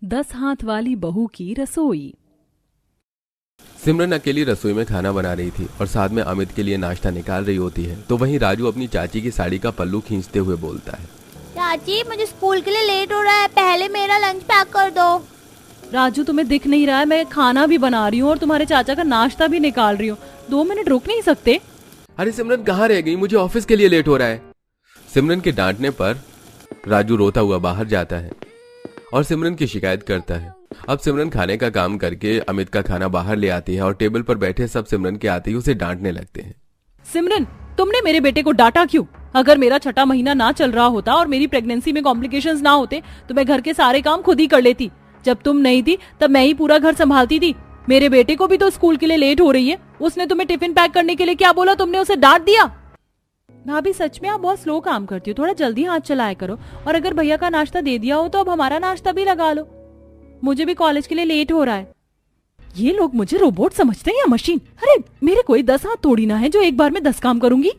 10 हाथ वाली बहू की रसोई। सिमरन अकेली रसोई में खाना बना रही थी और साथ में अमित के लिए नाश्ता निकाल रही होती है। तो वहीं राजू अपनी चाची की साड़ी का पल्लू खींचते हुए बोलता है, चाची मुझे स्कूल के लिए लेट हो रहा है, पहले मेरा लंच पैक कर दो। राजू तुम्हें दिख नहीं रहा है, मैं खाना भी बना रही हूँ और तुम्हारे चाचा का नाश्ता भी निकाल रही हूँ। 2 मिनट रुक नहीं सकते? अरे सिमरन कहाँ रह गई, मुझे ऑफिस के लिए लेट हो रहा है। सिमरन के डांटने पर राजू रोता हुआ बाहर जाता है और सिमरन की शिकायत करता है। अब सिमरन खाने का काम करके अमित का खाना बाहर ले आती है और टेबल पर बैठे सब सिमरन के आते ही उसे डांटने लगते हैं। सिमरन, तुमने मेरे बेटे को डांटा क्यों? अगर मेरा 6ठा महीना ना चल रहा होता और मेरी प्रेगनेंसी में कॉम्प्लिकेशंस ना होते तो मैं घर के सारे काम खुद ही कर लेती। जब तुम नहीं थी तब मैं ही पूरा घर संभालती थी। मेरे बेटे को भी तो स्कूल के लिए लेट हो रही है। उसने तुम्हें टिफिन पैक करने के लिए क्या बोला, तुमने उसे डांट दिया? भाभी सच में आप बहुत स्लो काम करती हो, थोड़ा जल्दी हाथ चलाया करो। और अगर भैया का नाश्ता दे दिया हो तो अब हमारा नाश्ता भी लगा लो, मुझे भी कॉलेज के लिए लेट हो रहा है। ये लोग मुझे रोबोट समझते हैं या मशीन? अरे मेरे कोई 10 हाथ थोड़ी ना है जो एक बार में 10 काम करूंगी।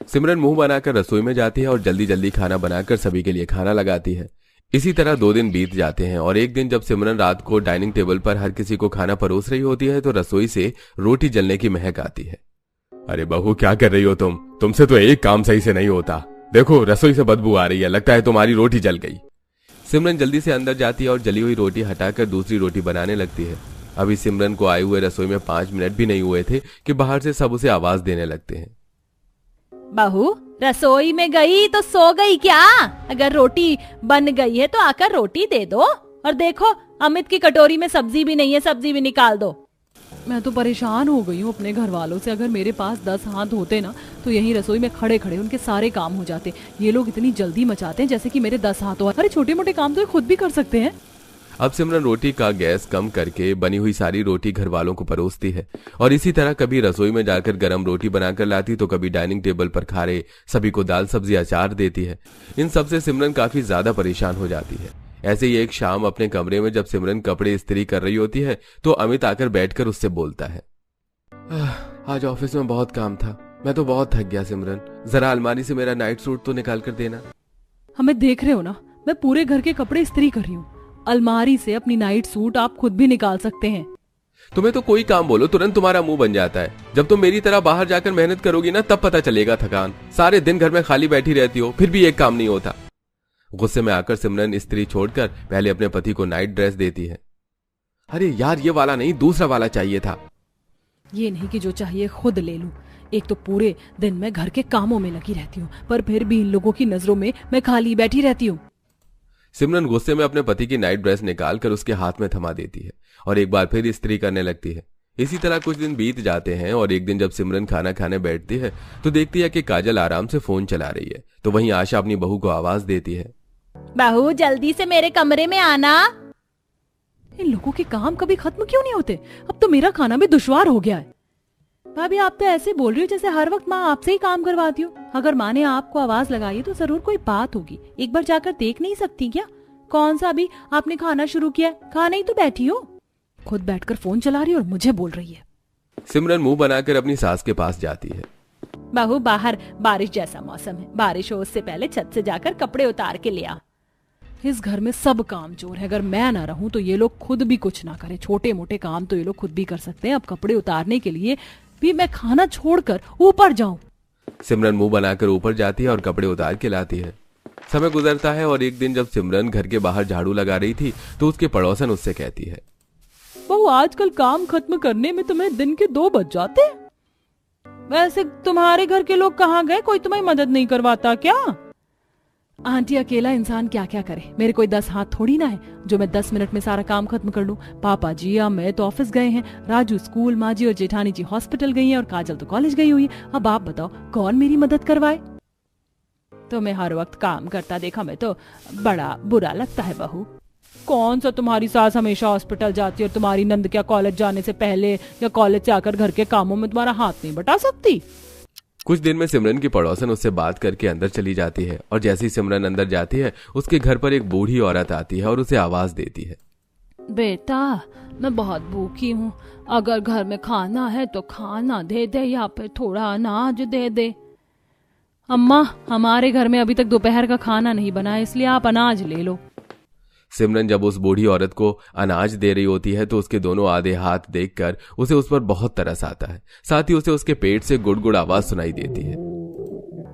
सिमरन मुंह बनाकर रसोई में जाती है और जल्दी जल्दी खाना बनाकर सभी के लिए खाना लगाती है। इसी तरह 2 दिन बीत जाते हैं और एक दिन जब सिमरन रात को डाइनिंग टेबल पर हर किसी को खाना परोस रही होती है तो रसोई से रोटी जलने की महक आती है। अरे बहू क्या कर रही हो तुमसे तो एक काम सही से नहीं होता। देखो रसोई से बदबू आ रही है, लगता है तुम्हारी रोटी जल गई। सिमरन जल्दी से अंदर जाती है और जली हुई रोटी हटाकर दूसरी रोटी बनाने लगती है। अभी सिमरन को आए हुए रसोई में 5 मिनट भी नहीं हुए थे कि बाहर से सब उसे आवाज देने लगते हैं। बहू रसोई में गई तो सो गई क्या? अगर रोटी बन गई है तो आकर रोटी दे दो। और देखो अमित की कटोरी में सब्जी भी नहीं है, सब्जी भी निकाल दो। मैं तो परेशान हो गई हूँ अपने घर वालों से। अगर मेरे पास 10 हाथ होते ना तो यही रसोई में खड़े खड़े उनके सारे काम हो जाते। ये लोग इतनी जल्दी मचाते हैं जैसे कि मेरे 10 हाथ हो। अरे छोटे मोटे काम तो ये खुद भी कर सकते हैं। अब सिमरन रोटी का गैस कम करके बनी हुई सारी रोटी घर वालों को परोसती है और इसी तरह कभी रसोई में जाकर गरम रोटी बनाकर लाती तो कभी डाइनिंग टेबल पर खारे सभी को दाल सब्जी अचार देती है। इन सब से सिमरन काफी ज्यादा परेशान हो जाती है। ऐसे ही एक शाम अपने कमरे में जब सिमरन कपड़े इस्त्री कर रही होती है तो अमित आकर बैठकर उससे बोलता है, आज ऑफिस में बहुत काम था, मैं तो बहुत थक गया। सिमरन जरा अलमारी से मेरा नाइट सूट तो निकाल कर देना। हमें देख रहे हो ना, मैं पूरे घर के कपड़े इस्त्री कर रही हूँ। अलमारी से अपनी नाइट सूट आप खुद भी निकाल सकते हैं। तुम्हें तो कोई काम बोलो तुरंत तुम्हारा मुंह बन जाता है। जब तुम मेरी तरह बाहर जाकर मेहनत करोगी ना तब पता चलेगा थकान। सारे दिन घर में खाली बैठी रहती हो फिर भी एक काम नहीं होता। गुस्से में आकर सिमरन स्त्री छोड़कर पहले अपने पति को नाइट ड्रेस देती है। अरे यार ये वाला नहीं, दूसरा वाला चाहिए था। ये नहीं कि जो चाहिए खुद ले लूं। एक तो पूरे दिन मैं घर के कामों में लगी रहती हूँ पर फिर भी इन लोगों की नजरों में मैं खाली बैठी रहती हूँ। सिमरन गुस्से में अपने पति की नाइट ड्रेस निकालकर उसके हाथ में थमा देती है और एक बार फिर इस्त्री करने लगती है। इसी तरह कुछ दिन बीत जाते हैं और एक दिन जब सिमरन खाना खाने बैठती है तो देखती है कि काजल आराम से फोन चला रही है। तो वहीं आशा अपनी बहू को आवाज देती है, बहू जल्दी से मेरे कमरे में आना। इन लोगों के काम कभी खत्म क्यों नहीं होते? अब तो मेरा खाना भी दुश्वार हो गया है। भाभी आप तो ऐसे बोल रही हो जैसे हर वक्त माँ आपसे ही काम करवाती हो। अगर माँ ने आपको आवाज लगाई तो जरूर कोई बात होगी। एक बार जाकर देख नहीं सकती क्या? कौन सा अभी आपने खाना शुरू किया? खाना ही तो बैठी हो, खुद बैठकर फोन चला रही और मुझे बोल रही है। सिमरन मुंह बनाकर अपनी सास के पास जाती है। बहू बाहर बारिश जैसा मौसम है, बारिश हो उससे पहले छत से जाकर कपड़े उतार के ले आ। इस घर में सब काम चोर है। अगर मैं ना रहूं तो ये लोग खुद भी कुछ ना करें। छोटे मोटे काम तो ये लोग खुद भी कर सकते हैं। अब कपड़े उतारने के लिए भी मैं खाना छोड़कर ऊपर जाऊं? सिमरन मुंह बनाकर ऊपर जाती है और कपड़े उतार के लाती है। समय गुजरता है और एक दिन जब सिमरन घर के बाहर झाड़ू लगा रही थी तो उसके पड़ोसन उससे कहती है, बहू आजकल काम खत्म करने में तुम्हें दिन के 2 बज जाते हैं। वैसे तुम्हारे घर के लोग कहाँ गए? कोई तुम्हें मदद नहीं करवाता क्या? आंटी अकेला इंसान क्या क्या करे। मेरे कोई 10 हाथ थोड़ी ना है जो मैं 10 मिनट में सारा काम खत्म कर लूं। पापा जी या मैं तो ऑफिस गए हैं, राजू स्कूल, माँ जी और जेठानी जी हॉस्पिटल गई हैं और काजल तो कॉलेज गई हुई है। अब आप बताओ कौन मेरी मदद करवाए? तुम्हें हर वक्त काम करता देखा मैं तो बड़ा बुरा लगता है। बहू कौन सा तुम्हारी सास हमेशा हॉस्पिटल जाती है और तुम्हारी नंद क्या कॉलेज जाने से पहले या कॉलेज से आकर घर के कामों में तुम्हारा हाथ नहीं बटा सकती? कुछ दिन में सिमरन की पड़ोसन उससे बात करके अंदर चली जाती है और जैसे ही सिमरन अंदर जाती है उसके घर पर एक बूढ़ी औरत आती है और उसे आवाज देती है, बेटा मैं बहुत भूखी हूँ, अगर घर में खाना है तो खाना दे दे या फिर थोड़ा अनाज दे दे। अम्मा हमारे घर में अभी तक दोपहर का खाना नहीं बना है इसलिए आप अनाज ले लो। सिमरन जब उस बूढ़ी औरत को अनाज दे रही होती है तो उसके दोनों आधे हाथ देखकर उसे उस पर बहुत तरस आता है। साथ ही उसे उसके पेट से गुड़गुड़ आवाज सुनाई देती है।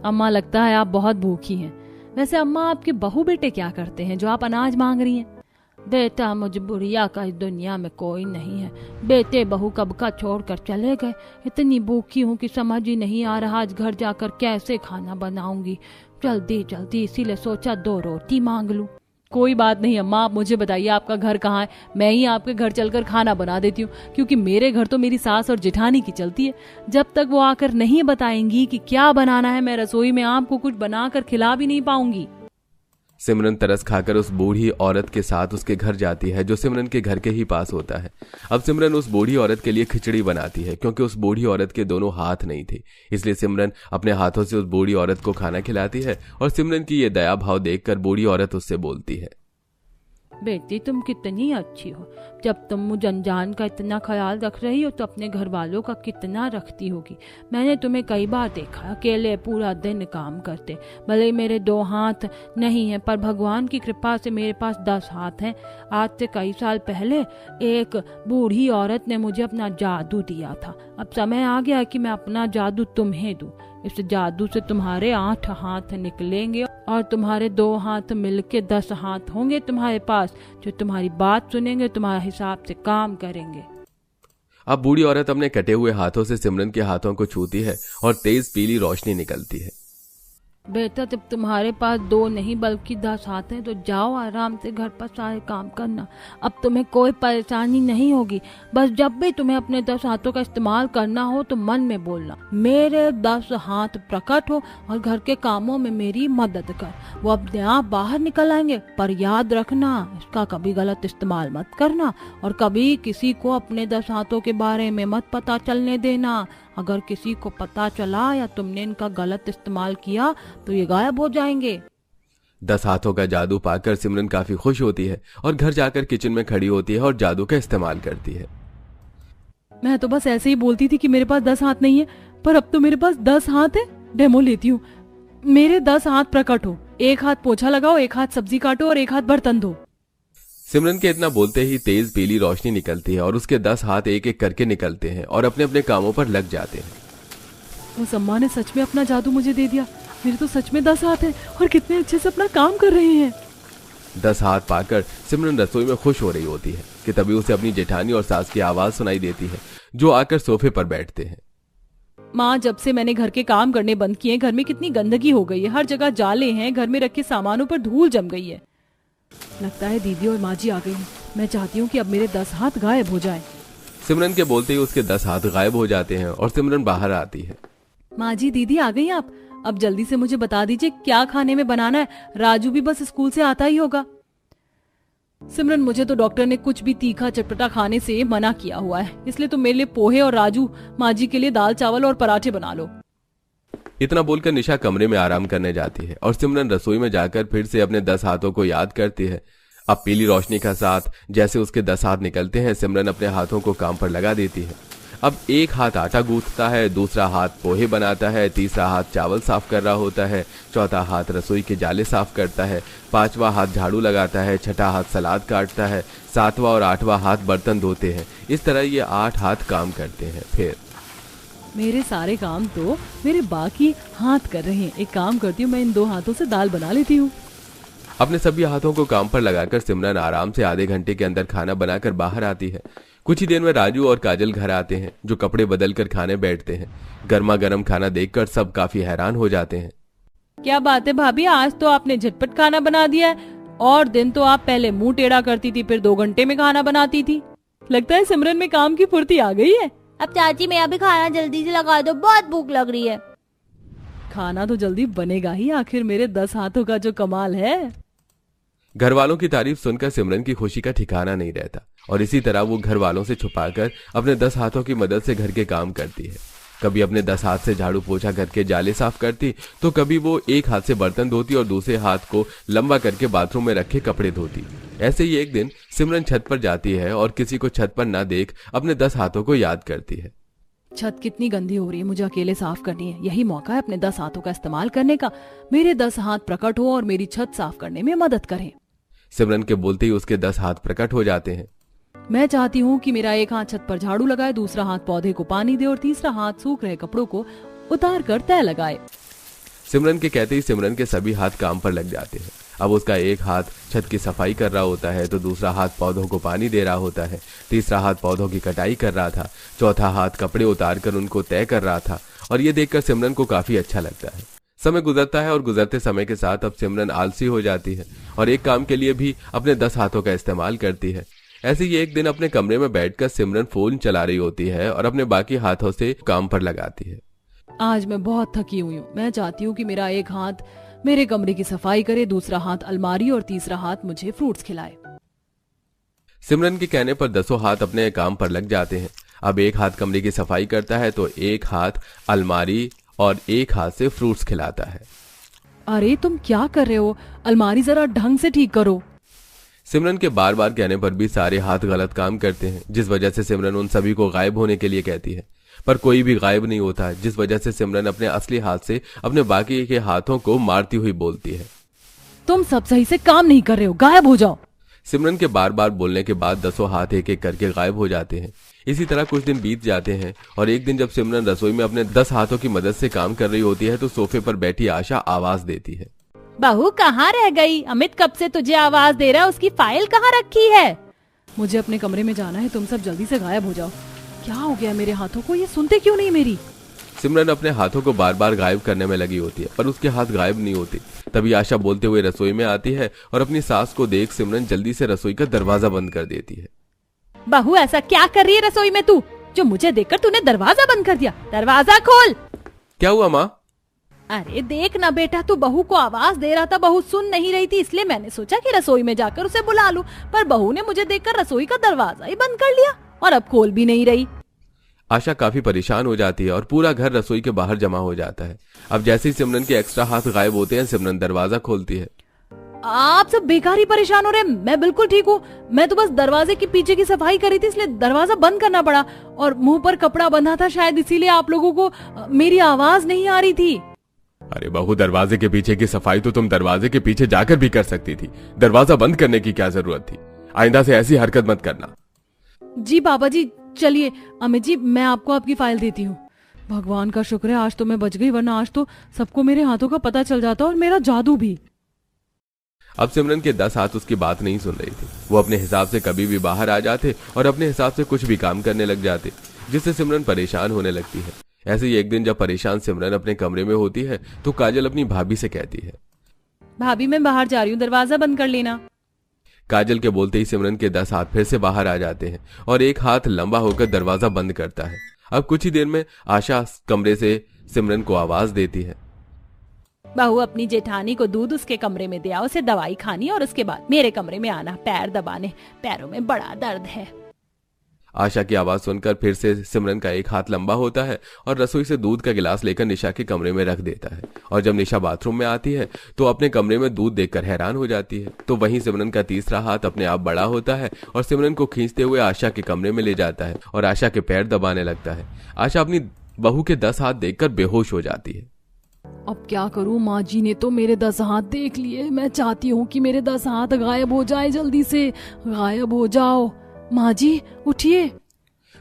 अम्मा, लगता है आप बहुत भूखी हैं। वैसे अम्मा, आपके बहू बेटे क्या करते हैं जो आप अनाज मांग रही हैं? बेटा, मुझे बुढ़िया का इस दुनिया में कोई नहीं है। बेटे बहू कब का छोड़कर चले गए। इतनी भूखी हूँ कि समझ ही नहीं आ रहा आज घर जाकर कैसे खाना बनाऊंगी। जल्दी जल्दी इसीलिए सोचा 2 रोटी मांग लूं। कोई बात नहीं अम्मा, आप मुझे बताइए आपका घर कहाँ है, मैं ही आपके घर चलकर खाना बना देती हूँ, क्योंकि मेरे घर तो मेरी सास और जेठानी की चलती है। जब तक वो आकर नहीं बताएंगी कि क्या बनाना है, मैं रसोई में आपको कुछ बनाकर खिला भी नहीं पाऊंगी। सिमरन तरस खाकर उस बूढ़ी औरत के साथ उसके घर जाती है जो सिमरन के घर के ही पास होता है। अब सिमरन उस बूढ़ी औरत के लिए खिचड़ी बनाती है, क्योंकि उस बूढ़ी औरत के दोनों हाथ नहीं थे, इसलिए सिमरन अपने हाथों से उस बूढ़ी औरत को खाना खिलाती है। और सिमरन की ये दया भाव देखकर बूढ़ी औरत उससे बोलती है, बेटी, तुम कितनी अच्छी हो। जब तुम मुझ अनजान का इतना ख्याल रख रही हो तो अपने घर वालों का कितना रखती होगी। मैंने तुम्हें कई बार देखा अकेले पूरा दिन काम करते। भले मेरे 2 हाथ नहीं हैं, पर भगवान की कृपा से मेरे पास 10 हाथ हैं। आज से कई साल पहले एक बूढ़ी औरत ने मुझे अपना जादू दिया था। अब समय आ गया है कि मैं अपना जादू तुम्हें दूं। इस जादू से तुम्हारे 8 हाथ निकलेंगे और तुम्हारे 2 हाथ मिलके 10 हाथ होंगे तुम्हारे पास, जो तुम्हारी बात सुनेंगे, तुम्हारा हिसाब से काम करेंगे। अब बूढ़ी औरत अपने कटे हुए हाथों से सिमरन के हाथों को छूती है और तेज पीली रोशनी निकलती है। बेटा, जब तुम्हारे पास 2 नहीं बल्कि 10 हाथ हैं तो जाओ आराम से घर पर सारे काम करना। अब तुम्हें कोई परेशानी नहीं होगी। बस जब भी तुम्हें अपने 10 हाथों का इस्तेमाल करना हो तो मन में बोलना, मेरे 10 हाथ प्रकट हो और घर के कामों में मेरी मदद कर। वो अपने आप बाहर निकल आएंगे, पर याद रखना इसका कभी गलत इस्तेमाल मत करना और कभी किसी को अपने 10 हाथों के बारे में मत पता चलने देना। अगर किसी को पता चला या तुमने इनका गलत इस्तेमाल किया तो ये गायब हो जाएंगे। 10 हाथों का जादू पाकर सिमरन काफी खुश होती है और घर जाकर किचन में खड़ी होती है और जादू का इस्तेमाल करती है। मैं तो बस ऐसे ही बोलती थी कि मेरे पास 10 हाथ नहीं है, पर अब तो मेरे पास 10 हाथ है। डेमो लेती हूँ। मेरे 10 हाथ प्रकट हो, 1 हाथ पोछा लगाओ, 1 हाथ सब्जी काटो और 1 हाथ बर्तन धो। सिमरन के इतना बोलते ही तेज पीली रोशनी निकलती है और उसके 10 हाथ एक एक करके निकलते हैं और अपने अपने कामों पर लग जाते हैं। उस अम्मा ने सच में अपना जादू मुझे दे दिया। मेरे तो सच में 10 हाथ हैं और कितने अच्छे से अपना काम कर रहे हैं। 10 हाथ पाकर सिमरन रसोई में खुश हो रही होती है कि तभी उसे अपनी जेठानी और सास की आवाज सुनाई देती है, जो आकर सोफे पर बैठते हैं। माँ, जब से मैंने घर के काम करने बंद किए, घर में कितनी गंदगी हो गई है। हर जगह जाले हैं, घर में रखे सामानों पर धूल जम गई है। लगता है दीदी और माँ जी आ गई हैं। मैं चाहती हूँ कि अब मेरे 10 हाथ गायब हो जाएं। सिमरन के बोलते ही उसके 10 हाथ गायब हो जाते हैं और सिमरन बाहर आती है। माँ जी, दीदी आ गई आप। अब जल्दी से मुझे बता दीजिए क्या खाने में बनाना है। राजू भी बस स्कूल से आता ही होगा। सिमरन, मुझे तो डॉक्टर ने कुछ भी तीखा चटपटा खाने से मना किया हुआ है, इसलिए तुम मेरे लिए पोहे और राजू माँ जी के लिए दाल चावल और पराठे बना लो। इतना बोलकर निशा कमरे में आराम करने जाती है और सिमरन रसोई में जाकर फिर से अपने 10 हाथों को याद करती है। अब पीली रोशनी का साथ जैसे उसके 10 हाथ निकलते हैं, सिमरन अपने हाथों को काम पर लगा देती है। अब 1 हाथ आटा गूंथता है, दूसरा हाथ पोहे बनाता है, तीसरा हाथ चावल साफ कर रहा होता है, चौथा हाथ रसोई के जाले साफ करता है, 5वां हाथ झाड़ू लगाता है, 6ठा हाथ सलाद काटता है, 7वां और 8वां हाथ बर्तन धोते हैं। इस तरह ये 8 हाथ काम करते हैं। फिर मेरे सारे काम तो मेरे बाकी हाथ कर रहे हैं। एक काम करती हूँ, मैं इन 2 हाथों से दाल बना लेती हूँ। अपने सभी हाथों को काम पर लगाकर सिमरन आराम से आधे घंटे के अंदर खाना बनाकर बाहर आती है। कुछ ही देर में राजू और काजल घर आते हैं, जो कपड़े बदल कर खाने बैठते हैं। गर्मा गर्म खाना देखकर सब काफी हैरान हो जाते हैं। क्या बात है भाभी, आज तो आपने झटपट खाना बना दिया है। और दिन तो आप पहले मुंह टेढ़ा करती थी, फिर 2 घंटे में खाना बनाती थी। लगता है सिमरन में काम की फुर्ती आ गई है। अब चाची, मेरा भी खाना जल्दी से लगा दो, बहुत भूख लग रही है। खाना तो जल्दी बनेगा ही, आखिर मेरे 10 हाथों का जो कमाल है। घर वालों की तारीफ सुनकर सिमरन की खुशी का ठिकाना नहीं रहता और इसी तरह वो घर वालों से छुपाकर अपने 10 हाथों की मदद से घर के काम करती है। कभी अपने 10 हाथ से झाड़ू पोछा घर के जाले साफ करती, तो कभी वो 1 हाथ से बर्तन धोती और दूसरे हाथ को लंबा करके बाथरूम में रखे कपड़े धोती। ऐसे ही एक दिन सिमरन छत पर जाती है और किसी को छत पर ना देख अपने 10 हाथों को याद करती है। छत कितनी गंदी हो रही है, मुझे अकेले साफ करनी है। यही मौका है अपने 10 हाथों का इस्तेमाल करने का। मेरे 10 हाथ प्रकट हो और मेरी छत साफ करने में मदद करें। सिमरन के बोलते ही उसके 10 हाथ प्रकट हो जाते हैं। मैं चाहती हूँ कि मेरा एक हाथ छत पर झाड़ू लगाए, दूसरा हाथ पौधे को पानी दे और तीसरा हाथ सूख रहे कपड़ों को उतार कर तय लगाए। सिमरन के कहते ही सिमरन के सभी हाथ काम पर लग जाते हैं। अब उसका एक हाथ छत की सफाई कर रहा होता है, तो दूसरा हाथ पौधों को पानी दे रहा होता है, तीसरा हाथ पौधों की कटाई कर रहा था, चौथा हाथ कपड़े उतार कर उनको तय कर रहा था। और ये देखकर सिमरन को काफी अच्छा लगता है। समय गुजरता है और गुजरते समय के साथ अब सिमरन आलसी हो जाती है और एक काम के लिए भी अपने 10 हाथों का इस्तेमाल करती है। ऐसे ही एक दिन अपने कमरे में बैठकर सिमरन फोन चला रही होती है और अपने बाकी हाथों से काम पर लगाती है। आज मैं बहुत थकी हुई हूँ। मैं चाहती हूँ कि मेरा एक हाथ मेरे कमरे की सफाई करे, दूसरा हाथ अलमारी और तीसरा हाथ मुझे फ्रूट्स खिलाए। सिमरन के कहने पर 10 हाथ अपने काम पर लग जाते हैं। अब एक हाथ कमरे की सफाई करता है तो एक हाथ अलमारी और एक हाथ से फ्रूट्स खिलाता है। अरे तुम क्या कर रहे हो? अलमारी जरा ढंग से ठीक करो। सिमरन के बार बार कहने पर भी सारे हाथ गलत काम करते हैं, जिस वजह से सिमरन उन सभी को गायब होने के लिए कहती है, पर कोई भी गायब नहीं होता है, जिस वजह से सिमरन अपने असली हाथ से अपने बाकी के हाथों को मारती हुई बोलती है, तुम सब सही से काम नहीं कर रहे हो, गायब हो जाओ। सिमरन के बार बार बोलने के बाद 10 हाथ एक एक करके गायब हो जाते हैं। इसी तरह कुछ दिन बीत जाते हैं और एक दिन जब सिमरन रसोई में अपने 10 हाथों की मदद से काम कर रही होती है तो सोफे पर बैठी आशा आवाज देती है, बहू कहाँ रह गई? अमित कब से तुझे आवाज दे रहा है, उसकी फाइल कहाँ रखी है? मुझे अपने कमरे में जाना है, तुम सब जल्दी से गायब हो जाओ। क्या हो गया मेरे हाथों को? ये सुनते क्यों नहीं मेरी? सिमरन अपने हाथों को बार बार गायब करने में लगी होती है पर उसके हाथ गायब नहीं होते। तभी आशा बोलते हुए रसोई में आती है और अपनी सास को देख सिमरन जल्दी से रसोई का दरवाजा बंद कर देती है। बहू ऐसा क्या कर रही है रसोई में तू, जो मुझे देखकर तूने दरवाजा बंद कर दिया? दरवाजा खोल। क्या हुआ माँ? अरे देख ना बेटा, तू बहू को आवाज दे रहा था, बहू सुन नहीं रही थी, इसलिए मैंने सोचा कि रसोई में जाकर उसे बुला लूं, पर बहू ने मुझे देखकर रसोई का दरवाजा ही बंद कर लिया और अब खोल भी नहीं रही। आशा काफी परेशान हो जाती है और पूरा घर रसोई के बाहर जमा हो जाता है। अब जैसे ही सिमरन के एक्स्ट्रा हाथ गायब होते हैं सिमरन दरवाजा खोलती है। आप सब बेकार ही परेशान हो रहे हैं, मैं बिल्कुल ठीक हूँ। मैं तो बस दरवाजे के पीछे की सफाई करी थी, इसलिए दरवाजा बंद करना पड़ा और मुंह पर कपड़ा बंधा था, शायद इसीलिए आप लोगों को मेरी आवाज नहीं आ रही थी। अरे बहू, दरवाजे के पीछे की सफाई तो तुम दरवाजे के पीछे जाकर भी कर सकती थी, दरवाजा बंद करने की क्या जरूरत थी? आइंदा से ऐसी हरकत मत करना। जी पापा जी, चलिए अमित जी, मैं आपको आपकी फाइल देती हूँ। भगवान का शुक्र है आज तो मैं बच गई, वरना आज तो सबको मेरे हाथों का पता चल जाता और मेरा जादू भी। अब सिमरन के 10 हाथ उसकी बात नहीं सुन रही थी। वो अपने हिसाब से कभी भी बाहर आ जाते और अपने हिसाब से कुछ भी काम करने लग जाते, जिससे सिमरन परेशान होने लगती है। ऐसे ही एक दिन जब परेशान सिमरन अपने कमरे में होती है तो काजल अपनी भाभी से कहती है, भाभी मैं बाहर जा रही हूँ, दरवाजा बंद कर लेना। काजल के बोलते ही सिमरन के 10 हाथ फिर से बाहर आ जाते हैं और एक हाथ लंबा होकर दरवाजा बंद करता है। अब कुछ ही देर में आशा कमरे से सिमरन को आवाज देती है, बहू अपनी जेठानी को दूध उसके कमरे में दे आओ, उसे दवाई खानी और उसके बाद मेरे कमरे में आना, पैर दबाने, पैरों में बड़ा दर्द है। आशा की आवाज सुनकर फिर से सिमरन का एक हाथ लंबा होता है और रसोई से दूध का गिलास लेकर निशा के कमरे में रख देता है। और जब निशा बाथरूम में आती है तो अपने कमरे में दूध देखकर हैरान हो जाती है। तो वहीं सिमरन का तीसरा हाथ अपने आप बड़ा होता है और सिमरन को खींचते हुए आशा के कमरे में ले जाता है और आशा के पैर दबाने लगता है। आशा अपनी बहू के 10 हाथ देखकर बेहोश हो जाती है। अब क्या करूं, माँ जी ने तो मेरे 10 हाथ देख लिए। मैं चाहती हूँ कि मेरे 10 हाथ गायब हो जाए, जल्दी से गायब हो जाओ। माँ जी उठिए।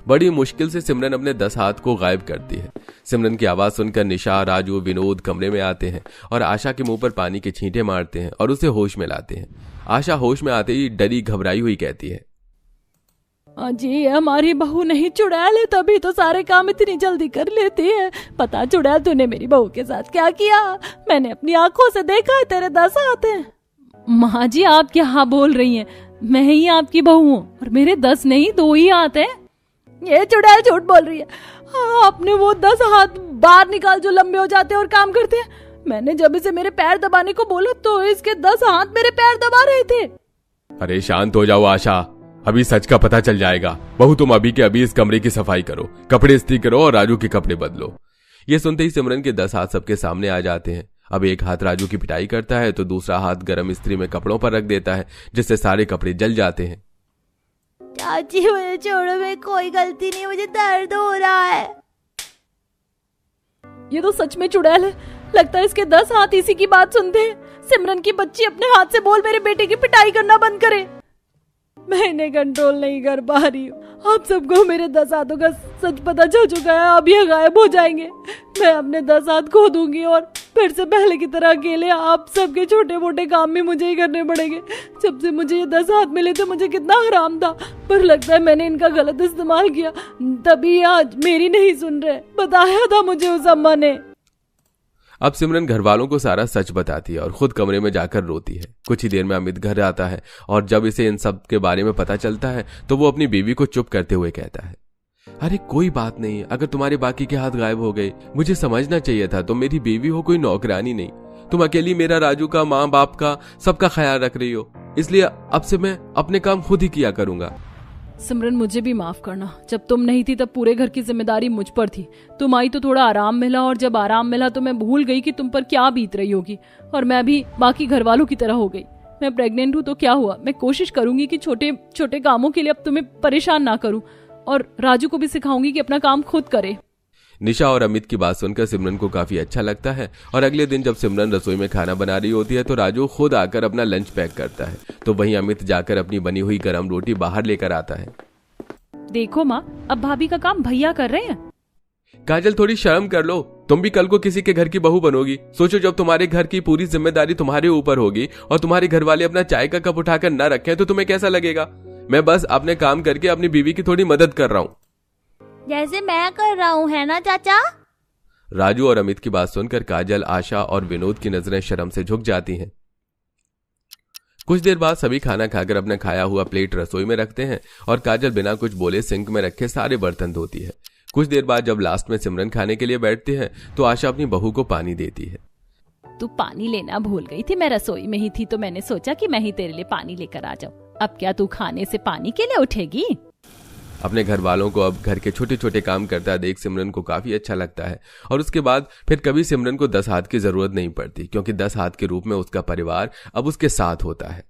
बड़ी मुश्किल से सिमरन अपने 10 हाथ को गायब करती है। सिमरन की आवाज सुनकर निशा, राजू, विनोद कमरे में आते हैं और आशा के मुंह पर पानी के छींटे मारते हैं और उसे होश में लाते हैं। आशा होश में आते ही डरी घबराई हुई कहती है, जी हमारी बहू नहीं चुड़ैल है, तभी तो सारे काम इतनी जल्दी कर लेती है। पता चुड़ैल तूने मेरी बहू के साथ क्या किया? मैंने अपनी आंखों से देखा है, तेरे 10 हाथ हैं। माँ जी आप क्या बोल रही हैं? मैं ही आपकी बहू हूँ और मेरे 10 नहीं 2 ही हाथ हैं। ये चुड़ैल झूठ बोल रही है। आपने वो 10 हाथ बाहर निकाल जो लंबे हो जाते हैं और काम करते हैं। मैंने जब इसे मेरे पैर दबाने को बोला तो इसके 10 हाथ मेरे पैर दबा रहे थे। अरे शांत हो जाओ आशा, अभी सच का पता चल जाएगा। बहू तुम अभी के अभी इस कमरे की सफाई करो, कपड़े इस्त्री करो और राजू के कपड़े बदलो। ये सुनते ही सिमरन के 10 हाथ सबके सामने आ जाते हैं। अब एक हाथ राजू की पिटाई करता है तो दूसरा हाथ गरम इस्त्री में कपड़ों पर रख देता है, जिससे सारे कपड़े जल जाते हैं। चाची मुझे छोड़ो, मेरी कोई गलती नहीं, मुझे दर्द हो रहा है। ये तो सच में चुड़ैल है। लगता है इसके 10 हाथ इसी की बात सुनते हैं। सिमरन की बच्ची अपने हाथ से बोल मेरे बेटे की पिटाई करना बंद करे। मैं इन्हें कंट्रोल नहीं कर पा रही हूँ। आप सबको मेरे 10 हाथों का सच पता चल चुका है, अब ये गायब हो जाएंगे। मैं अपने 10 हाथ खो दूंगी और फिर से पहले की तरह अकेले आप सबके छोटे मोटे काम भी मुझे ही करने पड़ेंगे। जब से मुझे ये 10 हाथ मिले थे मुझे कितना आराम था, पर लगता है मैंने इनका गलत इस्तेमाल किया, तभी आज मेरी नहीं सुन रहे। बताया था मुझे उस अम्मा ने। अब सिमरन घर वालों को सारा सच बताती है और खुद कमरे में जाकर रोती है। कुछ ही देर में अमित घर आता है और जब इसे इन सब के बारे में पता चलता है तो वो अपनी बीवी को चुप करते हुए कहता है, अरे कोई बात नहीं, अगर तुम्हारे बाकी के हाथ गायब हो गए, मुझे समझना चाहिए था, तुम मेरी बीवी हो, कोई नौकरानी नहीं। तुम अकेली मेरा, राजू का, माँ बाप का, सबका ख्याल रख रही हो, इसलिए अब से मैं अपने काम खुद ही किया करूंगा। सिमरन मुझे भी माफ करना, जब तुम नहीं थी तब पूरे घर की जिम्मेदारी मुझ पर थी। तुम आई तो थोड़ा आराम मिला और जब आराम मिला तो मैं भूल गई कि तुम पर क्या बीत रही होगी और मैं भी बाकी घर वालों की तरह हो गई। मैं प्रेग्नेंट हूँ तो क्या हुआ, मैं कोशिश करूंगी कि छोटे छोटे कामों के लिए अब तुम्हें परेशान ना करूं और राजू को भी सिखाऊंगी कि अपना काम खुद करे। निशा और अमित की बात सुनकर सिमरन को काफी अच्छा लगता है और अगले दिन जब सिमरन रसोई में खाना बना रही होती है तो राजू खुद आकर अपना लंच पैक करता है, तो वहीं अमित जाकर अपनी बनी हुई गरम रोटी बाहर लेकर आता है। देखो माँ, अब भाभी का काम भैया कर रहे हैं। काजल थोड़ी शर्म कर लो, तुम भी कल को किसी के घर की बहू बनोगी। सोचो जब तुम्हारे घर की पूरी जिम्मेदारी तुम्हारे ऊपर होगी और तुम्हारे घर वाले अपना चाय का कप उठाकर न रखें तो तुम्हें कैसा लगेगा। मैं बस अपने काम करके अपनी बीवी की थोड़ी मदद कर रहा हूँ, जैसे मैं कर रहा हूँ, है ना चाचा। राजू और अमित की बात सुनकर काजल, आशा और विनोद की नजरें शर्म से झुक जाती हैं। कुछ देर बाद सभी खाना खाकर अपना खाया हुआ प्लेट रसोई में रखते हैं और काजल बिना कुछ बोले सिंक में रखे सारे बर्तन धोती है। कुछ देर बाद जब लास्ट में सिमरन खाने के लिए बैठते हैं तो आशा अपनी बहू को पानी देती है। तू पानी लेना भूल गई थी, मैं रसोई में ही थी तो मैंने सोचा कि मैं ही तेरे लिए पानी लेकर आ जाऊं। अब क्या तू खाने से पानी के लिए उठेगी। अपने घर वालों को अब घर के छोटे छोटे काम करता देख सिमरन को काफी अच्छा लगता है और उसके बाद फिर कभी सिमरन को 10 हाथ की जरूरत नहीं पड़ती, क्योंकि 10 हाथ के रूप में उसका परिवार अब उसके साथ होता है।